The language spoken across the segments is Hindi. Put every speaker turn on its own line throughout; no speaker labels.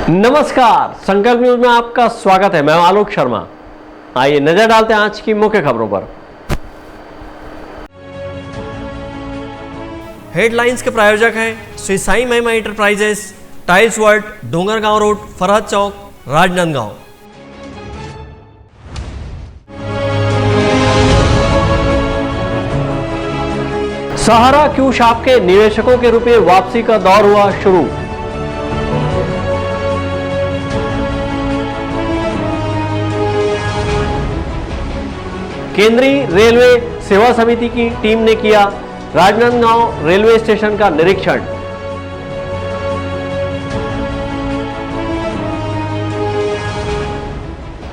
नमस्कार, संकल्प न्यूज में आपका स्वागत है। मैं हूं आलोक शर्मा। आइए नजर डालते हैं आज की मुख्य खबरों पर। हेडलाइंस के प्रायोजक हैं Shri Sai Mahima enterprises, tiles world, Dongargaon road, Farhad Chowk, Rajnandgaon. Sahara Q shop के निवेशकों के रुपए वापसी का दौर हुआ शुरू। केंद्रीय रेलवे सेवा समिति की टीम ने किया राजनांदगांव रेलवे स्टेशन का निरीक्षण।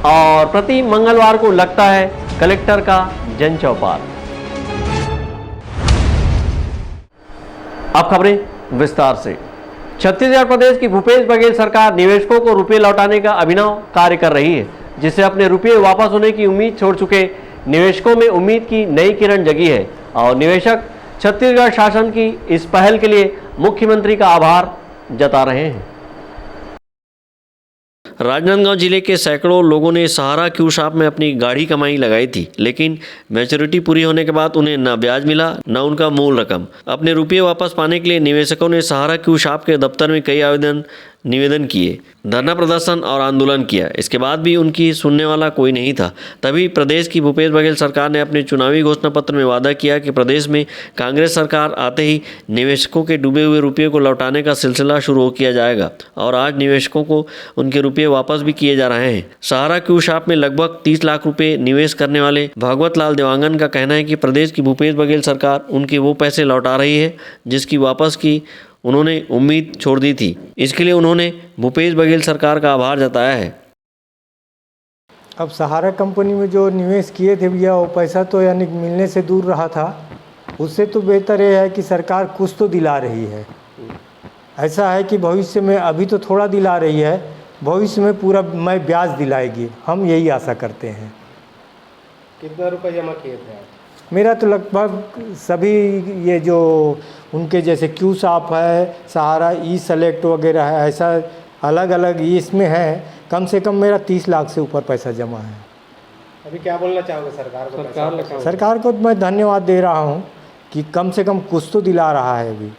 और प्रति मंगलवार को लगता है कलेक्टर का जन चौपाल। अब खबरें विस्तार से। छत्तीसगढ़ प्रदेश की भूपेश बघेल सरकार निवेशकों को रुपए लौटाने का अभिनव कार्य कर रही है, जिससे अपने रुपए वापस होने की उम्मीद छोड़ चुके निवेशकों में उम्मीद की नई किरण जगी है। और निवेशक छत्तीसगढ़ शासन की इस पहल के लिए मुख्यमंत्री का आभार जता रहे हैं। राजनांदगांव जिले के सैकड़ों लोगों ने सहारा क्यू शॉप में अपनी गाढ़ी कमाई लगाई थी, लेकिन मैच्योरिटी पूरी होने के बाद उन्हें न ब्याज मिला न उनका मूल रकम। अपने रुपये वापस पाने के लिए निवेशकों ने सहारा क्यू शॉप के दफ्तर में कई निवेदन किए, धरना प्रदर्शन और आंदोलन किया। इसके बाद भी उनकी सुनने वाला कोई नहीं था। तभी प्रदेश की भूपेश बघेल सरकार ने अपने चुनावी घोषणा पत्र में वादा किया कि प्रदेश में कांग्रेस सरकार आते ही निवेशकों के डूबे हुए रुपये को लौटाने का सिलसिला शुरू किया जाएगा। और आज निवेशकों को उनके रुपये वापस भी किए जा रहे हैं। सहारा क्यू शॉप में लगभग 30 लाख रुपये निवेश करने वाले भागवत लाल देवांगन का कहना है कि प्रदेश की भूपेश बघेल सरकार उनके वो पैसे लौटा रही है जिसकी वापस की उन्होंने उम्मीद छोड़ दी थी। इसके लिए उन्होंने भूपेश बघेल सरकार का आभार जताया है।
अब सहारा कंपनी में जो निवेश किए थे भैया, वो पैसा तो यानी मिलने से दूर रहा था। उससे तो बेहतर ये है कि सरकार कुछ तो दिला रही है। ऐसा है कि भविष्य में अभी तो थोड़ा दिला रही है, भविष्य में पूरा मैं ब्याज दिलाएगी, हम यही आशा करते हैं।
कितना रुपये जमा किए थे आप?
मेरा तो लगभग सभी ये जो उनके जैसे क्यू शॉप है, सहारा ई सेलेक्ट वगैरह है, ऐसा अलग अलग इसमें है, कम से कम मेरा 30 लाख से ऊपर पैसा जमा है।
अभी क्या बोलना चाहोगे सरकार को?
सरकार को मैं धन्यवाद दे रहा हूँ कि कम से कम कुछ तो दिला रहा है। अभी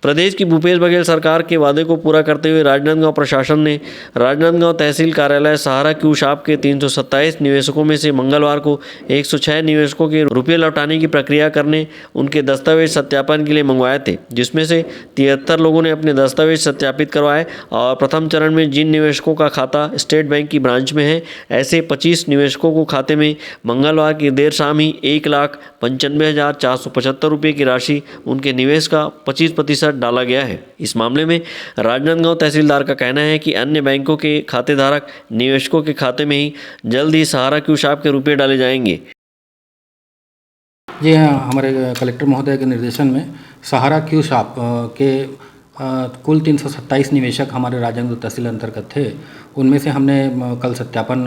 प्रदेश की भूपेश बघेल सरकार के वादे को पूरा करते हुए राजनांदगांव प्रशासन ने राजनांदगांव तहसील कार्यालय सहारा क्यू शॉप के 327 निवेशकों में से मंगलवार को 106 निवेशकों के रुपये लौटाने की प्रक्रिया करने उनके दस्तावेज सत्यापन के लिए मंगवाए थे, जिसमें से 73 लोगों ने अपने दस्तावेज सत्यापित करवाए। और प्रथम चरण में जिन निवेशकों का खाता स्टेट बैंक की ब्रांच में है, ऐसे 25 निवेशकों को खाते में मंगलवार की देर शाम ही 1,95,475 रुपये की राशि उनके निवेश का 25% डाला गया है। इस मामले में राजनांदगांव तहसीलदार का कहना है कि अन्य बैंकों के खातेधारक निवेशकों के खाते में ही जल्द ही सहारा क्यू शॉप के रुपए डाले जाएंगे।
जी हाँ, हमारे कलेक्टर महोदय के निर्देशन में सहारा क्यू शॉप के कुल 327 निवेशक हमारे राजनांदगांव तहसील अंतर्गत थे। उनमें से हमने कल सत्यापन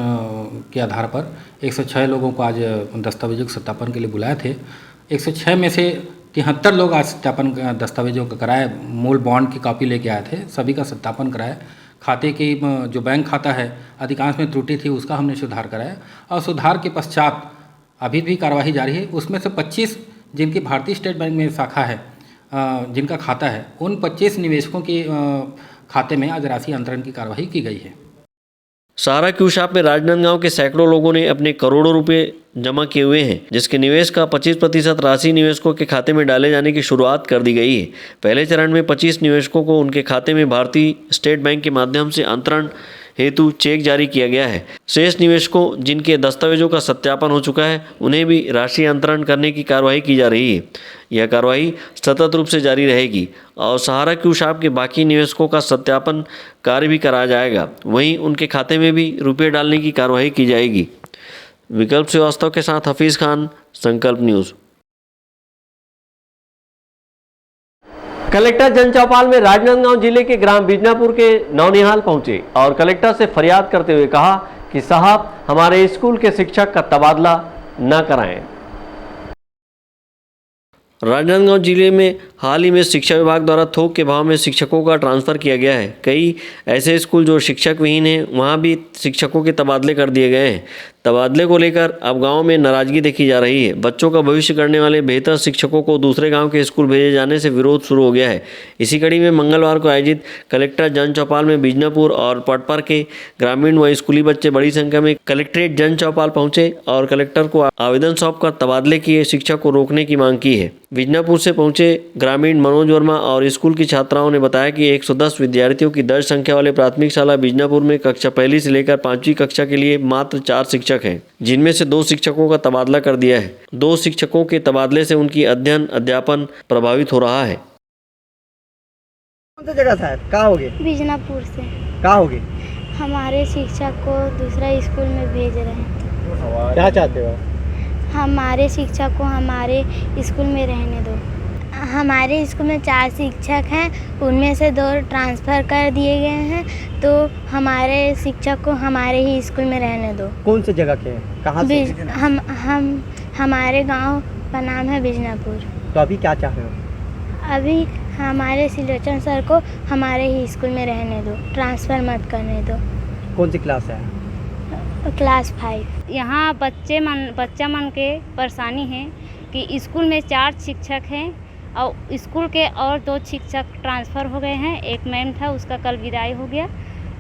के आधार पर 106 लोगों को आज दस्तावेजों के सत्यापन के लिए बुलाए थे। 106 में से 73 लोग आज सत्यापन दस्तावेजों का कराए, मूल बॉन्ड की कॉपी लेके आए थे, सभी का सत्यापन कराया। खाते की जो बैंक खाता है अधिकांश में त्रुटि थी, उसका हमने सुधार कराया। और सुधार के पश्चात अभी भी कार्यवाही जारी है। उसमें से 25 जिनकी भारतीय स्टेट बैंक में शाखा है, जिनका खाता है, उन 25 निवेशकों के खाते में आज राशि अंतरण की कार्यवाही की गई है।
सहारा क्यू शॉप में राजनांदगांव के सैकड़ों लोगों ने अपने करोड़ों रुपए जमा किए हुए हैं, जिसके निवेश का 25% राशि निवेशकों के खाते में डाले जाने की शुरुआत कर दी गई है। पहले चरण में 25 निवेशकों को उनके खाते में भारतीय स्टेट बैंक के माध्यम से अंतरण हेतु चेक जारी किया गया है। शेष निवेशकों जिनके दस्तावेजों का सत्यापन हो चुका है, उन्हें भी राशि अंतरण करने की कार्रवाई की जा रही है। यह कार्रवाई सतत रूप से जारी रहेगी और सहारा क्यू शॉप के बाकी निवेशकों का सत्यापन कार्य भी कराया जाएगा। वहीं उनके खाते में भी रुपये डालने की कार्रवाई की जाएगी। विकल्प श्रीवास्तव के साथ हफीज खान, संकल्प न्यूज। कलेक्टर जन चौपाल में राजनांदगांव जिले के ग्राम बिजनापुर के नौनिहाल पहुंचे और कलेक्टर से फरियाद करते हुए कहा कि साहब, हमारे स्कूल के शिक्षक का तबादला न कराएं। राजनांदगांव जिले में हाल ही में शिक्षा विभाग द्वारा थोक के भाव में शिक्षकों का ट्रांसफ़र किया गया है। कई ऐसे स्कूल जो शिक्षक विहीन हैं वहाँ भी शिक्षकों के तबादले कर दिए गए हैं। तबादले को लेकर अब गांव में नाराजगी देखी जा रही है। बच्चों का भविष्य करने वाले बेहतर शिक्षकों को दूसरे गांव के स्कूल भेजे जाने से विरोध शुरू हो गया है। इसी कड़ी में मंगलवार को आयोजित कलेक्टर जन चौपाल में बिजनापुर और पटपर के ग्रामीण व स्कूली बच्चे बड़ी संख्या में कलेक्ट्रेट जन चौपाल पहुंचे और कलेक्टर को आवेदन सौंपकर तबादले किए शिक्षक को रोकने की मांग की है। बिजनापुर से पहुंचे ग्रामीण मनोज वर्मा और स्कूल की छात्राओं ने बताया कि 110 विद्यार्थियों की दर्ज संख्या वाले प्राथमिक शाला बिजनापुर में कक्षा 1 से लेकर 5वीं कक्षा के लिए मात्र 4 शिक्षक हैं, जिनमें से 2 शिक्षकों का तबादला कर दिया है। 2 शिक्षकों के तबादले से उनकी अध्ययन अध्यापन प्रभावित हो रहा है।
कौन सा जगह था? कहाँ होगे?
बिजनापुर से।
कहाँ होगे?
हमारे शिक्षक को दूसरा स्कूल में भेज रहे हैं।
क्या चाहते हो?
हमारे शिक्षक को हमारे स्कूल में रहने दो। हमारे स्कूल में 4 शिक्षक हैं, उनमें से 2 ट्रांसफ़र कर दिए गए हैं, तो हमारे शिक्षक को हमारे ही स्कूल में रहने दो।
कौन सी जगह के हैं? कहाँ से?
हमारे गांव का नाम है बिजनापुर।
तो अभी क्या चाह रहे हो?
अभी हमारे सिलोचन सर को हमारे ही स्कूल में रहने दो, ट्रांसफ़र मत करने दो।
कौन सी क्लास है?
क्लास 5।
यहाँ बच्चा मन के परेशानी है कि स्कूल में 4 शिक्षक हैं और स्कूल के और 2 शिक्षक ट्रांसफ़र हो गए हैं। एक मैम था, उसका कल विदाई हो गया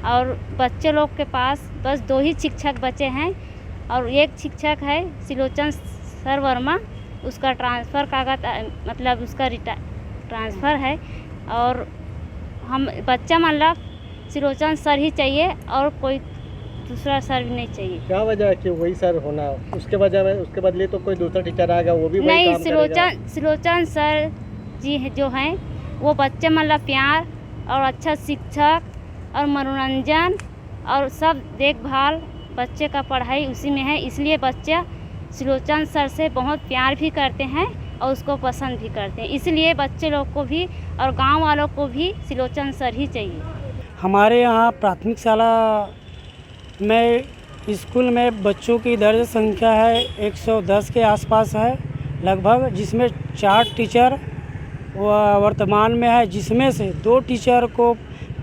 और बच्चे लोग के पास बस 2 ही शिक्षक बचे हैं और एक शिक्षक है सिलोचन सर वर्मा, उसका ट्रांसफ़र कागज मतलब उसका ट्रांसफ़र है और हम बच्चा मतलब सिलोचन सर ही चाहिए और कोई दूसरा सर भी नहीं चाहिए।
क्या वजह है कि वही सर होना? उसके उसके बदले तो कोई दूसरा टीचर आएगा, वो भी वही
नहीं,
काम करेगा।
सिलोचन सर जी जो हैं वो बच्चे मतलब प्यार और अच्छा शिक्षक और मनोरंजन और सब देखभाल बच्चे का पढ़ाई उसी में है, इसलिए बच्चे सिलोचन सर से बहुत प्यार भी करते हैं और उसको पसंद भी करते हैं। इसलिए बच्चे लोग को भी और गांव वालों को भी सिलोचन सर ही चाहिए।
हमारे यहाँ प्राथमिक शाला में स्कूल में बच्चों की दर्ज संख्या है 110 के आसपास है लगभग, जिसमें 4 टीचर वर्तमान में है, जिसमें से 2 टीचर को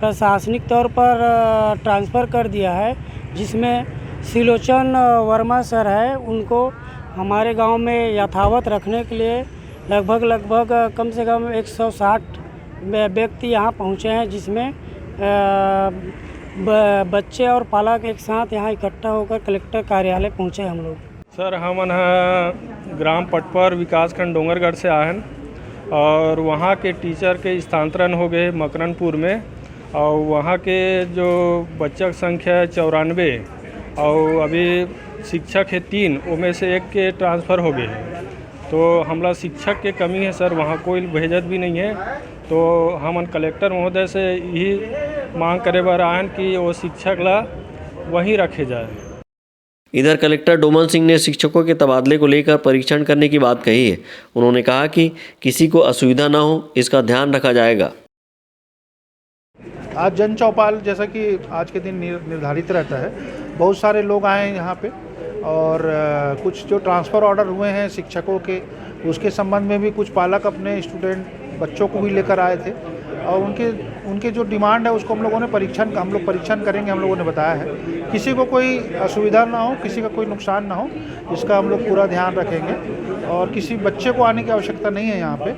प्रशासनिक तौर पर ट्रांसफ़र कर दिया है, जिसमें सिलोचन वर्मा सर है, उनको हमारे गांव में यथावत रखने के लिए लगभग कम से कम 160 व्यक्ति यहाँ पहुँचे हैं, जिसमें बच्चे और पालक एक साथ यहाँ इकट्ठा होकर कलेक्टर कार्यालय पहुँचे हम लोग।
सर हम ग्राम पटपर विकासखंड डोंगरगढ़ से आए हैं और वहाँ के टीचर के स्थानांतरण हो गए मकरनपुर में और वहाँ के जो बच्चा संख्या है 94 और अभी शिक्षक है 3, उनमें से 1 के ट्रांसफ़र हो गए हैं। तो हमरा शिक्षक के कमी है सर, वहाँ कोई भेजत भी नहीं है। तो हम कलेक्टर महोदय से यही मांग करे बर आयन कि वो शिक्षक ला वहीं रखे जाए।
इधर कलेक्टर डोमन सिंह ने शिक्षकों के तबादले को लेकर परीक्षण करने की बात कही है। उन्होंने कहा कि किसी को असुविधा न हो, इसका ध्यान रखा जाएगा।
आज जन चौपाल जैसा कि आज के दिन निर्धारित रहता है, बहुत सारे लोग आए हैं यहाँ पे और कुछ जो ट्रांसफ़र ऑर्डर हुए हैं शिक्षकों के, उसके संबंध में भी कुछ पालक अपने स्टूडेंट बच्चों को भी लेकर आए थे और उनके जो डिमांड है उसको हम लोग परीक्षण करेंगे। हम लोगों ने बताया है किसी को कोई असुविधा ना हो, किसी का कोई नुकसान ना हो, इसका हम लोग पूरा ध्यान रखेंगे और किसी बच्चे को आने की आवश्यकता नहीं है। यहाँ पे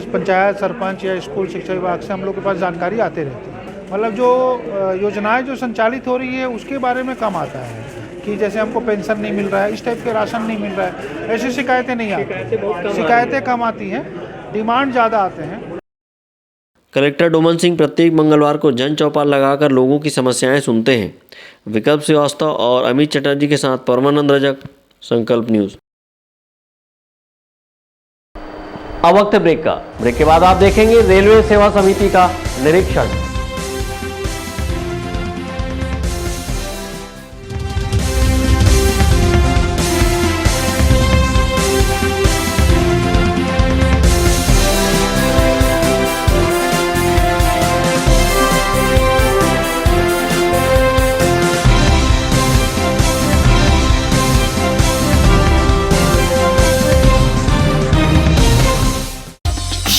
पंचायत सरपंच या स्कूल शिक्षा विभाग से हम लोग के पास जानकारी आते रहती है। मतलब जो योजनाएं जो संचालित हो रही है उसके बारे में कम आता है कि जैसे हमको पेंशन नहीं मिल रहा है, इस टाइप के राशन नहीं मिल रहा है, ऐसी शिकायतें नहीं आती। शिकायतें कम आती हैं, डिमांड ज़्यादा आते हैं।
कलेक्टर डोमन सिंह प्रत्येक मंगलवार को जन चौपाल लगाकर लोगों की समस्याएं सुनते हैं। विकल्प श्रीवास्तव और अमित चटर्जी के साथ परमानंद रजक, संकल्प न्यूज़। अब वक्त ब्रेक का। ब्रेक के बाद आप देखेंगे रेलवे सेवा समिति का निरीक्षण।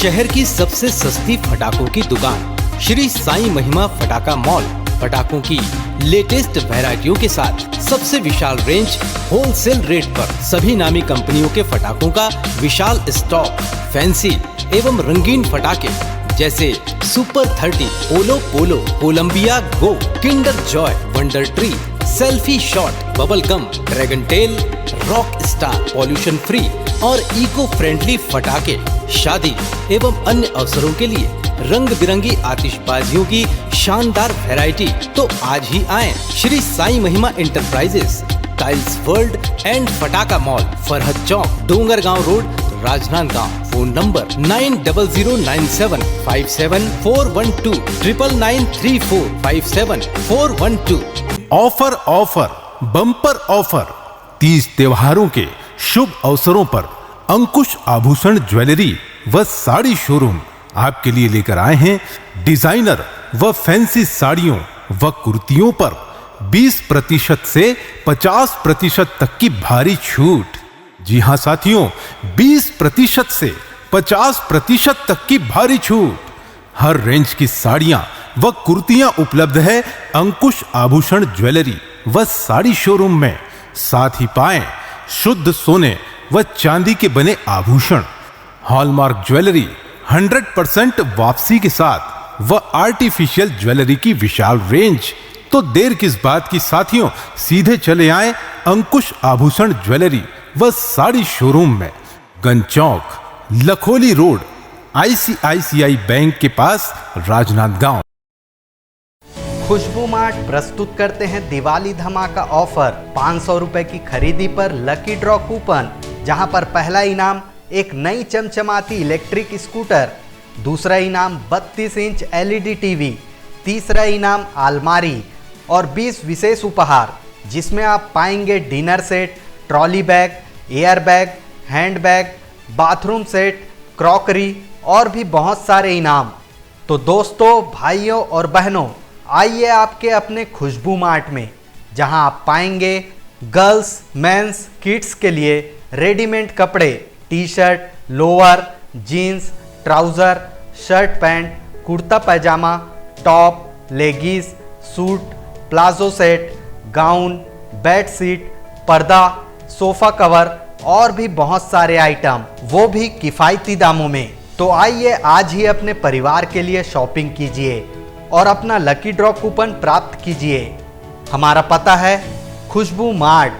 शहर की सबसे सस्ती पटाखों की दुकान श्री साईं महिमा पटाखा मॉल पटाखों की लेटेस्ट वैरायटियों के साथ सबसे विशाल रेंज होलसेल रेट पर सभी नामी कंपनियों के पटाखों का विशाल स्टॉक, फैंसी एवं रंगीन पटाखे जैसे super 30, polo polo, Columbia go, Kinder Joy, wonder tree, selfie shot, bubble gum, dragon tail, rock star, pollution free और इको फ्रेंडली पटाखे शादी एवं अन्य अवसरों के लिए रंग बिरंगी आतिशबाजियों की शानदार वैरायटी। तो आज ही आएं Shri Sai Mahima enterprises, tiles world and पटाखा mall, Farhad Chowk, Dongargaon road, Rajnandgaon. Phone number 9007574412 9934574412।
Offer offer bumper offer 30 त्योहारों के शुभ अवसरों पर अंकुश आभूषण ज्वेलरी व साड़ी शोरूम आपके लिए लेकर आए हैं डिजाइनर व फैंसी साड़ियों व कुर्तियों पर 20% से 50% तक की भारी छूट। जी हां साथियों, 20% से 50% तक की भारी छूट। हर रेंज की साड़ियां व कुर्तियां उपलब्ध है अंकुश आभूषण ज्वेलरी व साड़ी शोरूम में। साथ ही पाएं शुद्ध सोने व चांदी के बने आभूषण, हॉलमार्क ज्वेलरी 100% वापसी के साथ व आर्टिफिशियल ज्वेलरी की विशाल रेंज। तो देर किस बात की साथियों, सीधे चले आए अंकुश आभूषण ज्वेलरी व साड़ी शोरूम में, गंज चौक, लखोली रोड, ICICI बैंक के पास, राजनांदगांव।
खुशबू मार्ट प्रस्तुत करते हैं दिवाली धमाका ऑफर। 500 रुपए की खरीदी पर लकी ड्रॉ कूपन, जहां पर पहला इनाम एक नई चमचमाती इलेक्ट्रिक स्कूटर, दूसरा इनाम 32 इंच LED टीवी, तीसरा इनाम अलमारी और 20 विशेष उपहार, जिसमें आप पाएंगे dinner set, trolley bag, air bag, hand bag, bathroom set, crockery और भी बहुत सारे इनाम। तो दोस्तों, भाइयों और बहनों, आइए आपके अपने खुशबू मार्ट में, जहां आप पाएंगे गर्ल्स, मेंस, किड्स के लिए रेडीमेड कपड़े, T shirt, lower, jeans, trouser, shirt pant, kurta pyjama, top, leggings, suit, palazzo set, gown, bed sheet, पर्दा, सोफ़ा कवर और भी बहुत सारे आइटम, वो भी किफ़ायती दामों में। तो आइए आज ही अपने परिवार के लिए शॉपिंग कीजिए और अपना लकी ड्रॉ कूपन प्राप्त कीजिए। हमारा पता है खुशबू मार्ट,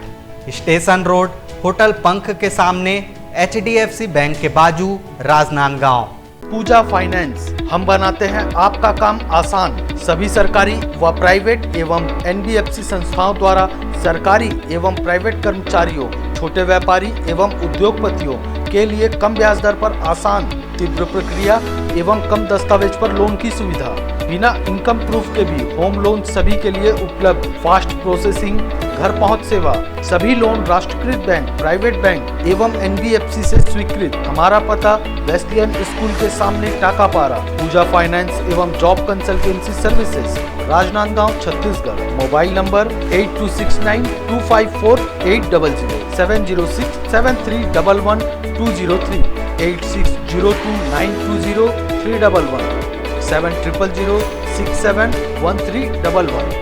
स्टेशन रोड, होटल पंख के सामने, HDFC बैंक के बाजू, राजनांदगांव।
पूजा फाइनेंस, हम बनाते हैं आपका काम आसान। सभी सरकारी व प्राइवेट एवं NBFC संस्थाओं द्वारा सरकारी एवं प्राइवेट कर्मचारियों, छोटे व्यापारी एवं उद्योगपतियों के लिए कम ब्याज दर पर आसान, तीव्र प्रक्रिया एवं कम दस्तावेज पर लोन की सुविधा। बिना इनकम प्रूफ के भी होम लोन सभी के लिए उपलब्ध। फास्ट प्रोसेसिंग, घर पहुंच सेवा। सभी लोन राष्ट्रीयकृत बैंक, प्राइवेट बैंक एवं NBFC से स्वीकृत। हमारा पता वेस्लियन स्कूल के सामने टाकापारा। पूजा फाइनेंस एवं job consultancy services, Rajnandgaon, Chhattisgarh. Mobile number 8269254800, 70673111203, 8602920311, 7000671311।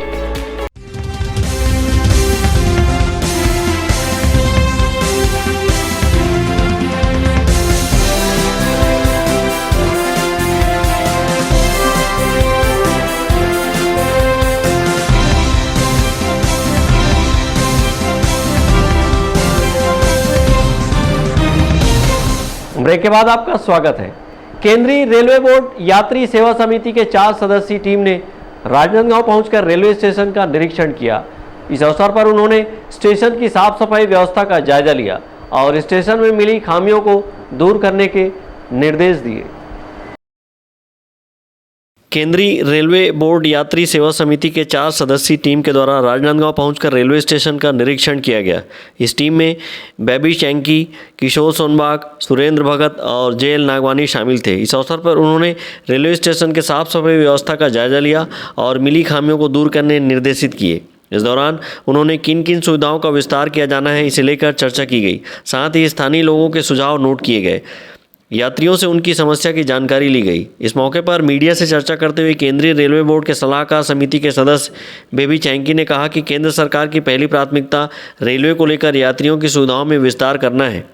Break के बाद आपका स्वागत है। केंद्रीय रेलवे बोर्ड यात्री सेवा समिति के 4 सदस्यीय टीम ने राजनांदगांव पहुंचकर रेलवे स्टेशन का निरीक्षण किया। इस अवसर पर उन्होंने स्टेशन की साफ सफाई व्यवस्था का जायजा लिया और स्टेशन में मिली खामियों को दूर करने के निर्देश दिए। केंद्रीय रेलवे बोर्ड यात्री सेवा समिति के 4 सदस्यीय टीम के द्वारा राजनांदगांव पहुंचकर रेलवे स्टेशन का निरीक्षण किया गया। इस टीम में बेबी चैंकी, किशोर सोनबाग, सुरेंद्र भगत और JL नागवानी शामिल थे। इस अवसर पर उन्होंने रेलवे स्टेशन के साफ सफाई व्यवस्था का जायजा लिया और मिली खामियों को दूर करने निर्देशित किए। इस दौरान उन्होंने किन किन सुविधाओं का विस्तार किया जाना है, इसे लेकर चर्चा की गई। साथ ही स्थानीय लोगों के सुझाव नोट किए गए। यात्रियों से उनकी समस्या की जानकारी ली गई। इस मौके पर मीडिया से चर्चा करते हुए केंद्रीय रेलवे बोर्ड के सलाहकार समिति के सदस्य बेबी चैंकी ने कहा कि केंद्र सरकार की पहली प्राथमिकता रेलवे को लेकर यात्रियों की सुविधाओं में विस्तार करना है,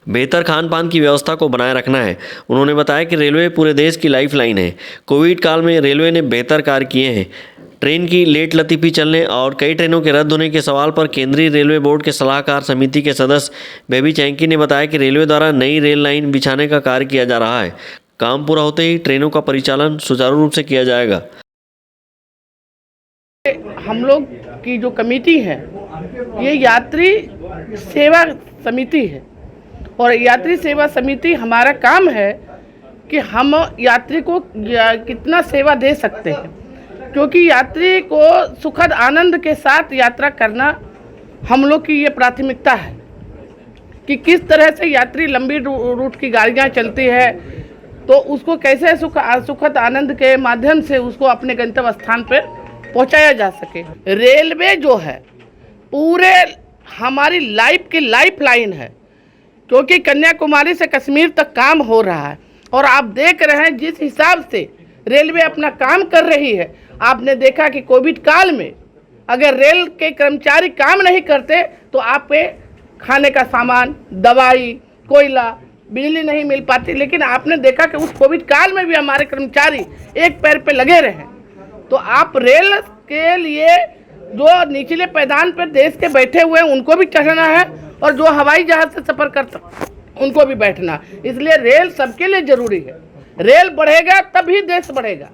बेहतर खान पान की व्यवस्था को बनाए रखना है। उन्होंने बताया कि रेलवे पूरे देश की लाइफलाइन है। कोविड काल में रेलवे ने बेहतर कार्य किए हैं। ट्रेन की लेट लतीफ़ी चलने और कई ट्रेनों के रद्द होने के सवाल पर केंद्रीय रेलवे बोर्ड के सलाहकार समिति के सदस्य बेबी चैंकी ने बताया कि रेलवे द्वारा नई रेल लाइन बिछाने का कार्य किया जा रहा है। काम पूरा होते ही ट्रेनों का परिचालन सुचारू रूप से किया जाएगा।
हम लोग की जो कमेटी है ये यात्री सेवा समिति है और यात्री सेवा समिति हमारा काम है कि हम यात्री को कितना सेवा दे सकते हैं, क्योंकि यात्री को सुखद आनंद के साथ यात्रा करना हम लोग की ये प्राथमिकता है कि किस तरह से यात्री लंबी रूट की गाड़ियाँ चलती है तो उसको कैसे सुखद आनंद के माध्यम से उसको अपने गंतव्य स्थान पर पहुंचाया जा सके। रेलवे जो है पूरे हमारी लाइफ की लाइफलाइन है, क्योंकि कन्याकुमारी से कश्मीर तक काम हो रहा है और आप देख रहे हैं जिस हिसाब से रेलवे अपना काम कर रही है। आपने देखा कि कोविड काल में अगर रेल के कर्मचारी काम नहीं करते तो आप पे खाने का सामान, दवाई, कोयला, बिजली नहीं मिल पाती, लेकिन आपने देखा कि उस कोविड काल में भी हमारे कर्मचारी एक पैर पे लगे रहे। तो आप रेल के लिए जो निचले पैदान पर देश के बैठे हुए हैं उनको भी चढ़ना है और जो हवाई जहाज से सफ़र करते उनको भी बैठना, इसलिए रेल सबके लिए जरूरी है। रेल बढ़ेगा तभी देश बढ़ेगा।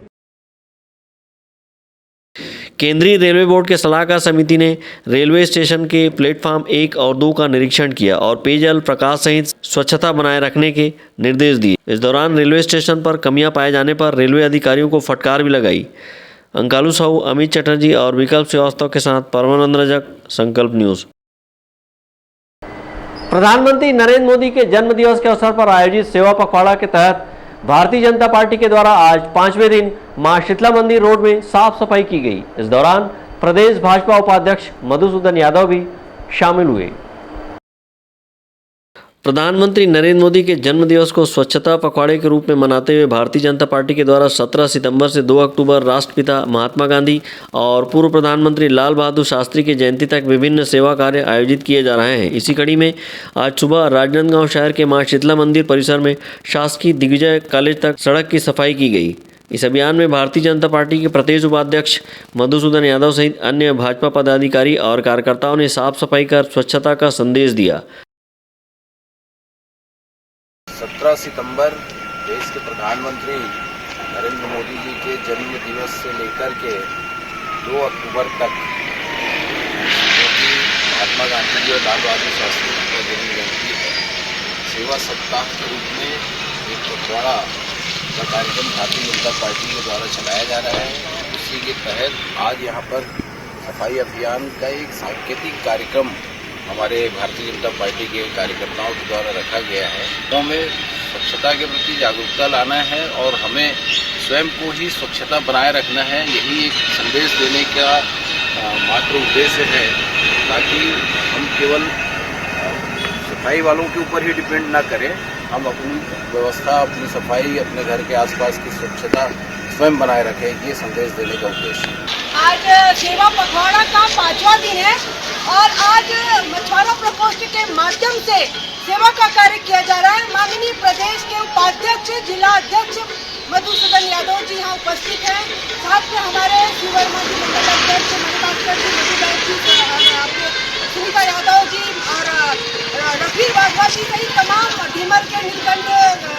केंद्रीय रेलवे बोर्ड के सलाहकार समिति ने रेलवे स्टेशन के प्लेटफार्म 1 और 2 का निरीक्षण किया और पेयजल, प्रकाश सहित स्वच्छता बनाए रखने के निर्देश दिए। इस दौरान रेलवे स्टेशन पर कमियां पाए जाने पर रेलवे अधिकारियों को फटकार भी लगाई। अंकालू साहू, अमित चटर्जी और विकल्प श्रीवास्तव के साथ परमानंद रजक, संकल्प न्यूज़।
प्रधानमंत्री नरेंद्र मोदी के जन्मदिवस के अवसर पर आयोजित सेवा पखवाड़ा के तहत भारतीय जनता पार्टी के द्वारा आज 5वें दिन मां शीतला मंदिर रोड में साफ सफाई की गई। इस दौरान प्रदेश भाजपा उपाध्यक्ष मधुसूदन यादव भी शामिल हुए।
प्रधानमंत्री नरेंद्र मोदी के जन्मदिवस को स्वच्छता पखवाड़े के रूप में मनाते हुए भारतीय जनता पार्टी के द्वारा 17 सितंबर से 2 अक्टूबर राष्ट्रपिता महात्मा गांधी और पूर्व प्रधानमंत्री लाल बहादुर शास्त्री की जयंती तक विभिन्न सेवा कार्य आयोजित किए जा रहे हैं। इसी कड़ी में आज सुबह राजनांदगांव शहर के मां शीतला मंदिर परिसर में शासकीय दिग्विजय कॉलेज तक सड़क की सफाई की गई। इस अभियान में भारतीय जनता पार्टी के प्रदेश उपाध्यक्ष मधुसूदन यादव सहित अन्य भाजपा पदाधिकारी और कार्यकर्ताओं ने साफ सफाई कर स्वच्छता का संदेश दिया।
17 सितंबर देश के प्रधानमंत्री नरेंद्र मोदी जी के जन्म दिवस से लेकर के 2 अक्टूबर तक, जो कि महात्मा गांधी जी और लाल बहादुर शास्त्री जी का जन्म जयंती है, सेवा सप्ताह के रूप में एक पखवाड़ा का कार्यक्रम भारतीय जनता पार्टी के द्वारा चलाया जा रहा है। उसी के तहत आज यहाँ पर सफाई अभियान का एक सांकेतिक कार्यक्रम हमारे भारतीय जनता पार्टी के कार्यकर्ताओं के द्वारा रखा गया है। तो हमें स्वच्छता के प्रति जागरूकता लाना है और हमें स्वयं को ही स्वच्छता बनाए रखना है। यही एक संदेश देने का मात्र उद्देश्य है, ताकि हम केवल सफाई वालों के ऊपर ही डिपेंड ना करें, हम अपनी व्यवस्था, अपनी सफाई, अपने घर के आसपास की स्वच्छता स्वयं बनाए रखें, ये संदेश देने का उद्देश्य है।
आज सेवा पखवाड़ा का 5वां दिन है और आज मछुआरा प्रकोष्ठ के माध्यम से सेवा का कार्य किया जा रहा है। माननीय प्रदेश के उपाध्यक्ष, जिला अध्यक्ष मधुसूदन यादव जी यहाँ उपस्थित हैं, साथ में हमारे शिववर्मा जी मंडल अध्यक्ष मणिभास्कर जी, मधुदास जी, सुनीता यादव जी और रफीर बाजवा जी सहित तमाम धीमर के नीलकंठ,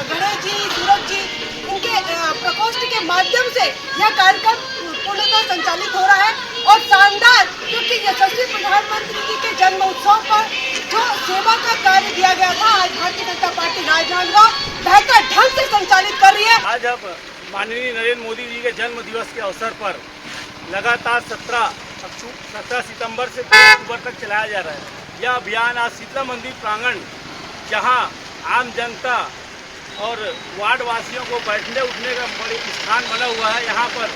गणेश जी, सूरज जी, इनके प्रकोष्ठ के माध्यम से यह कार्यक्रम पूर्णतः संचालित हो रहा है और शानदार, क्योंकि यशस्वी प्रधानमंत्री जी के जन्म उत्सव पर जो सेवा का कार्य दिया गया था, आज भारतीय जनता पार्टी राजनांदगांव बेहतर ढंग से संचालित कर रही है।
आज अब माननीय नरेंद्र मोदी जी के जन्म दिवस के अवसर पर लगातार 17 सितंबर से 2 अक्टूबर तक चलाया जा रहा है। यह अभियान आज शीतला मंदिर प्रांगण, जहां आम जनता और वार्ड वासियों को बैठने उठने का बड़ी स्थान बना हुआ है, यहाँ पर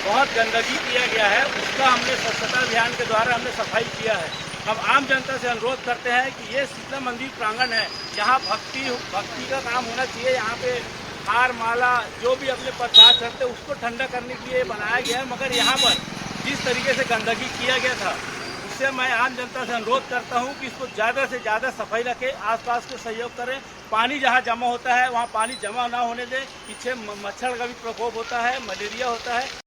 बहुत गंदगी किया गया है, उसका हमने स्वच्छता अभियान के द्वारा हमने सफाई किया है। हम आम जनता से अनुरोध करते हैं कि ये शीतला मंदिर प्रांगण है, यहाँ भक्ति का काम होना चाहिए। यहाँ पे हार माला जो भी अपने प्रसाद चढ़ते उसको ठंडा करने के लिए बनाया गया है, मगर यहाँ पर जिस तरीके से गंदगी किया गया था उससे मैं आम जनता से अनुरोध करता हूँ कि इसको ज़्यादा से ज़्यादा सफाई रखें, आसपास को सहयोग करें। पानी जहाँ जमा होता है वहाँ पानी जमा ना होने दें। पीछे मच्छर का भी प्रकोप होता है, मलेरिया होता है।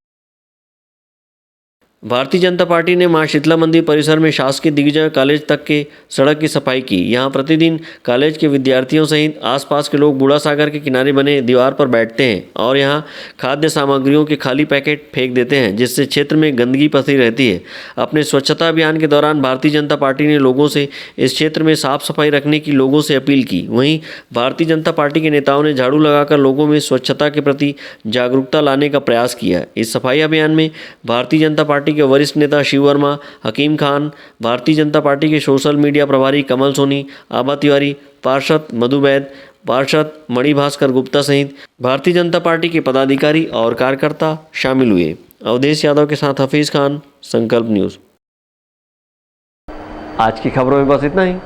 भारतीय जनता पार्टी ने मां शीतला मंदिर परिसर में शासकीय दिग्विजय कॉलेज तक के सड़क की सफाई की। यहां प्रतिदिन कॉलेज के विद्यार्थियों सहित आसपास के लोग बूढ़ा सागर के किनारे बने दीवार पर बैठते हैं और यहां खाद्य सामग्रियों के खाली पैकेट फेंक देते हैं, जिससे क्षेत्र में गंदगी पसरी रहती है। अपने स्वच्छता अभियान के दौरान भारतीय जनता पार्टी ने लोगों से इस क्षेत्र में साफ सफाई रखने की लोगों से अपील की। वहीं भारतीय जनता पार्टी के नेताओं ने झाड़ू लगाकर लोगों में स्वच्छता के प्रति जागरूकता लाने का प्रयास किया। इस सफाई अभियान में भारतीय जनता पार्टी के वरिष्ठ नेता शिव वर्मा, हकीम खान, भारतीय जनता पार्टी के सोशल मीडिया प्रभारी कमल सोनी, आबा तिवारी, पार्षद मधु वैद, पार्षद मणिभास्कर गुप्ता सहित भारतीय जनता पार्टी के पदाधिकारी और कार्यकर्ता शामिल हुए। अवधेश यादव के साथ हफीज खान, संकल्प न्यूज।
आज की खबरों में बस इतना ही।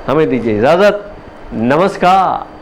हमें दीजिए इजाजत। नमस्कार।